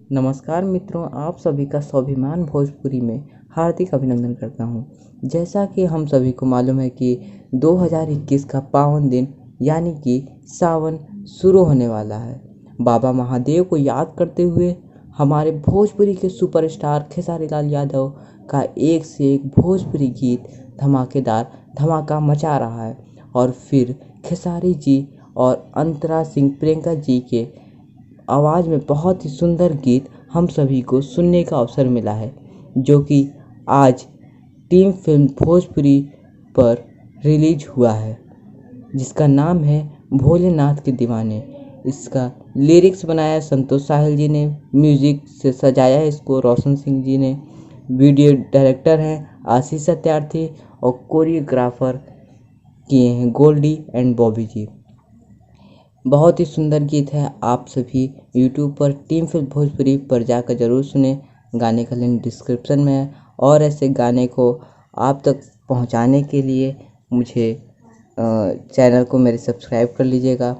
नमस्कार मित्रों, आप सभी का स्वाभिमान भोजपुरी में हार्दिक अभिनंदन करता हूं। जैसा कि हम सभी को मालूम है कि 2021 का पावन दिन यानी कि सावन शुरू होने वाला है। बाबा महादेव को याद करते हुए हमारे भोजपुरी के सुपरस्टार खेसारी लाल यादव का एक से एक भोजपुरी गीत धमाकेदार धमाका मचा रहा है। और फिर खेसारी जी और अंतरा सिंह प्रियंका जी के आवाज़ में बहुत ही सुंदर गीत हम सभी को सुनने का अवसर मिला है, जो कि आज टीम फिल्म भोजपुरी पर रिलीज हुआ है, जिसका नाम है भोलेनाथ के दीवाने। इसका लिरिक्स बनाया संतोष साहिल जी ने, म्यूजिक से सजाया है इसको रोशन सिंह जी ने, वीडियो डायरेक्टर हैं आशीष सत्यार्थी और कोरियोग्राफर किए हैं गोल्डी एंड बॉबी जी। बहुत ही सुंदर गीत है। आप सभी यूट्यूब पर टीम फिल्म भोजपुरी पर जाकर ज़रूर सुने। गाने का लिंक डिस्क्रिप्शन में है। और ऐसे गाने को आप तक पहुंचाने के लिए मुझे चैनल को मेरे सब्सक्राइब कर लीजिएगा।